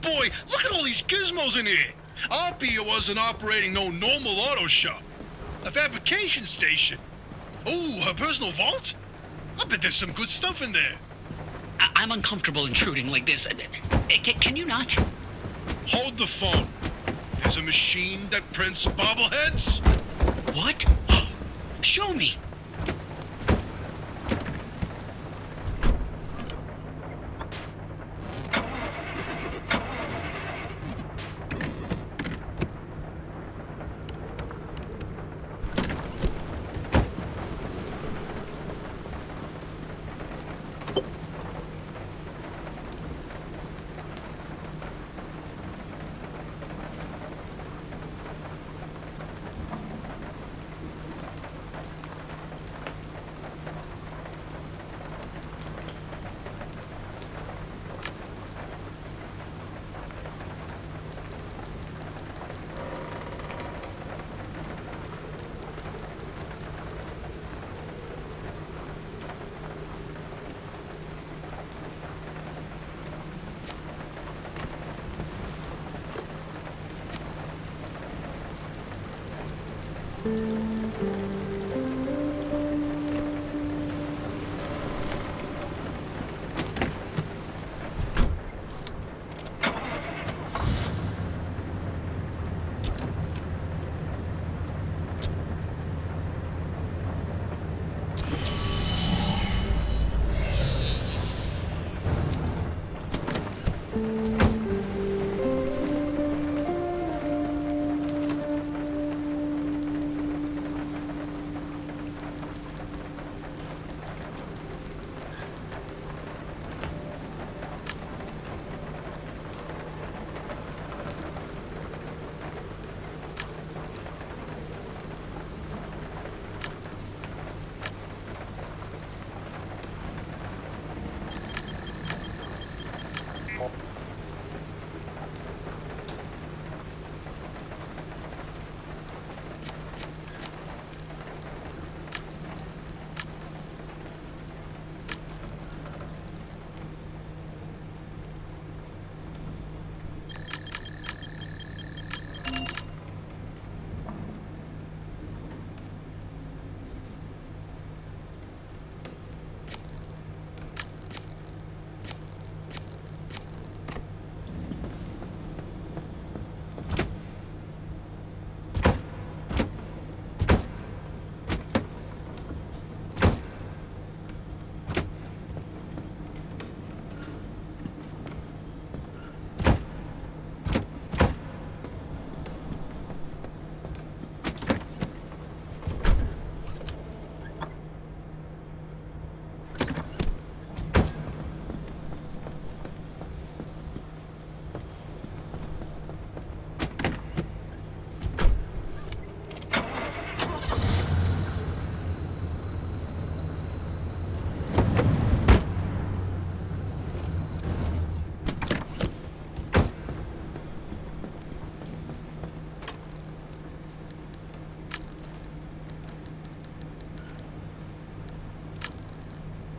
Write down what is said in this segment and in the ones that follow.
boy, look at all these gizmos in here. Arpia wasn't operating no normal auto shop. A fabrication station. Oh, her personal vault? I bet there's some good stuff in there. I'm uncomfortable intruding like this. Can you not? Hold the phone. There's a machine that prints bobbleheads. What? Show me.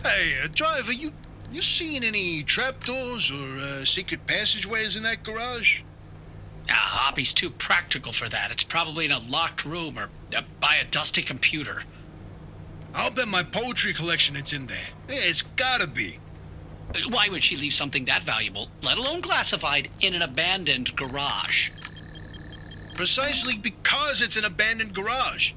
Hey, driver, you seeing any trapdoors or secret passageways in that garage? Hoppy's too practical for that. It's probably in a locked room or by a dusty computer. I'll bet my poetry collection it's in there. Yeah, it's gotta be. Why would she leave something that valuable, let alone classified, in an abandoned garage? Precisely because it's an abandoned garage.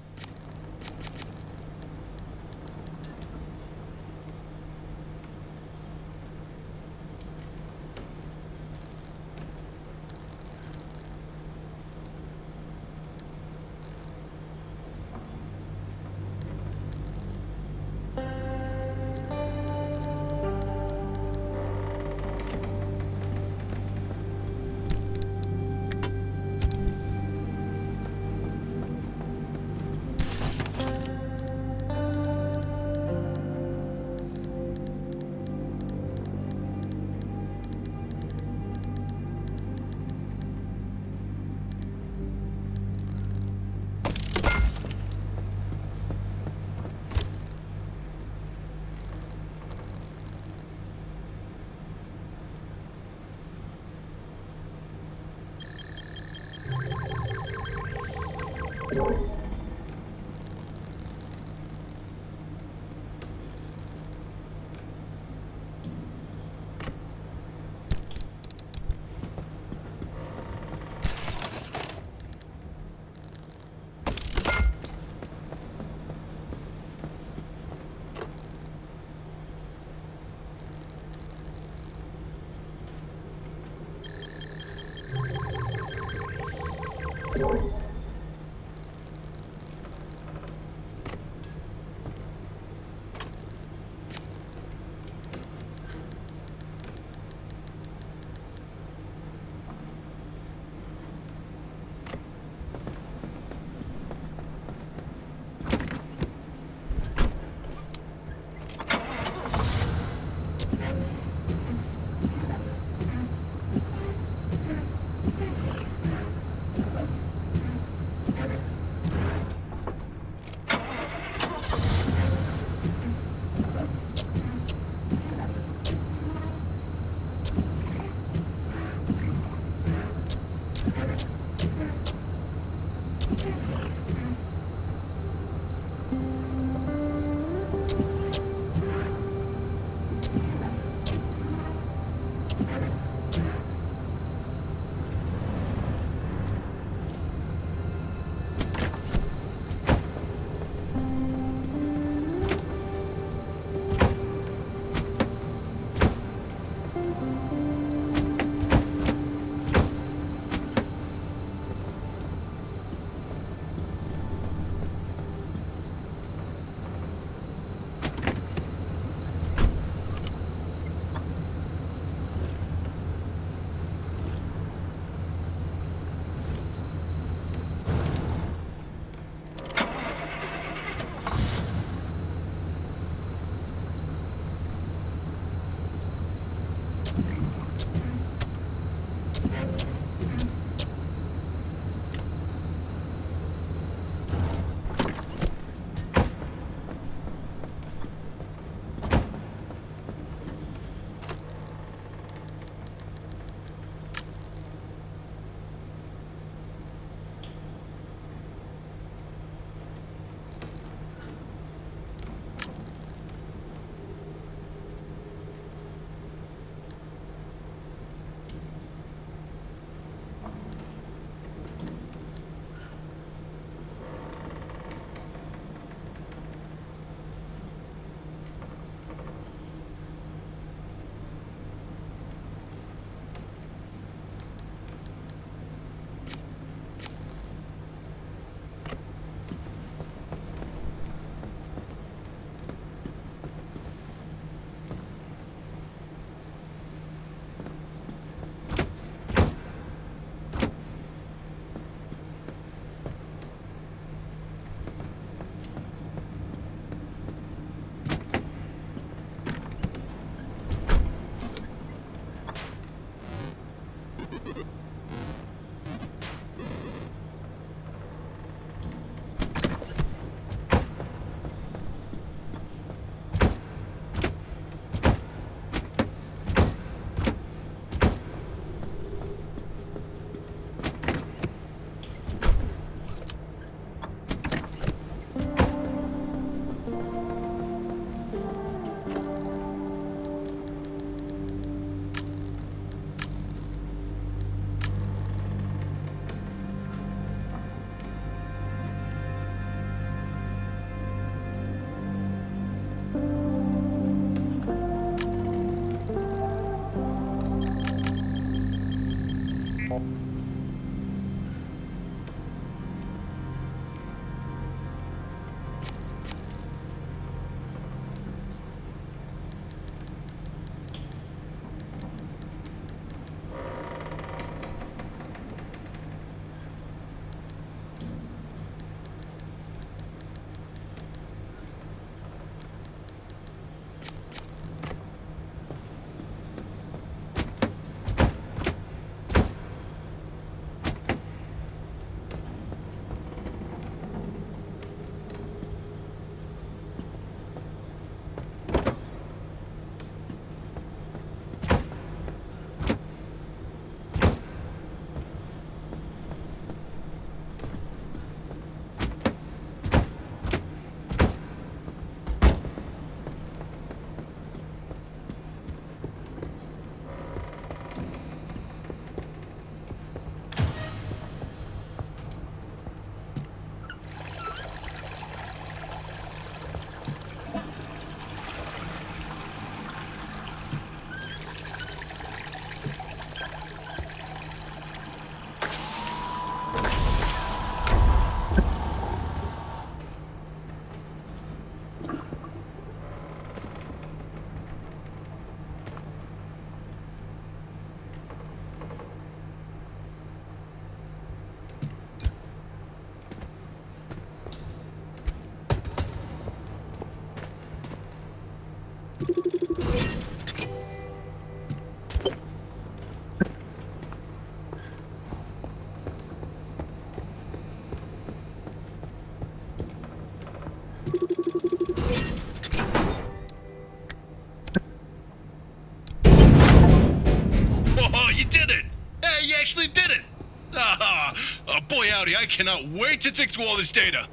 Boy howdy, I cannot wait to dig through all this data.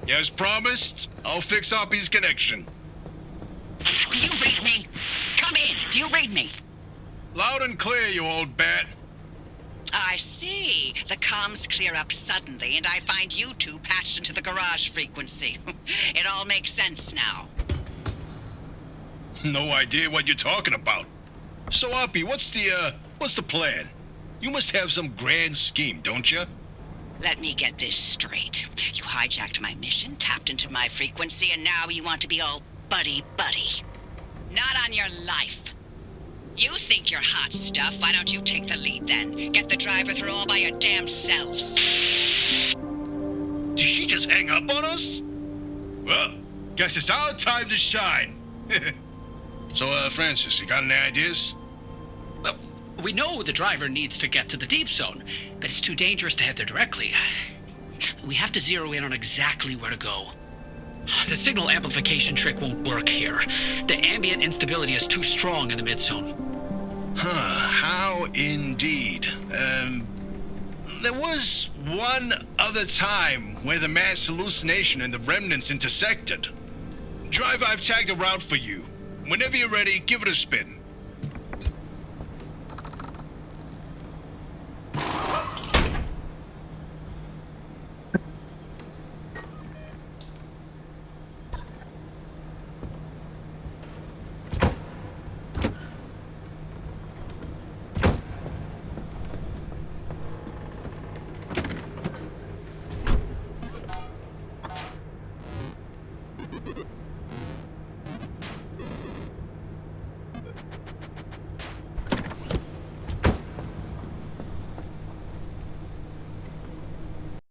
As promised, I'll fix Hoppy's connection. Do you read me? Come in. Do you read me? Loud and clear, you old bat. I see. The comms clear up suddenly, and I find you two patched into the garage frequency. It all makes sense now. No idea what you're talking about. So, Hoppy, what's the plan? You must have some grand scheme, don't you? Let me get this straight. You hijacked my mission, tapped into my frequency, and now you want to be all buddy-buddy. Not on your life. You think you're hot stuff. Why don't you take the lead then? Get the driver through all by your damn selves. Did she just hang up on us? Well, guess it's our time to shine. So, Francis, you got any ideas? Well, we know the driver needs to get to the deep zone, but it's too dangerous to head there directly. We have to zero in on exactly where to go. The signal amplification trick won't work here. The ambient instability is too strong in the mid-zone. How indeed. There was one other time where the mass hallucination and the remnants intersected. Driver, I've tagged a route for you. Whenever you're ready, give it a spin.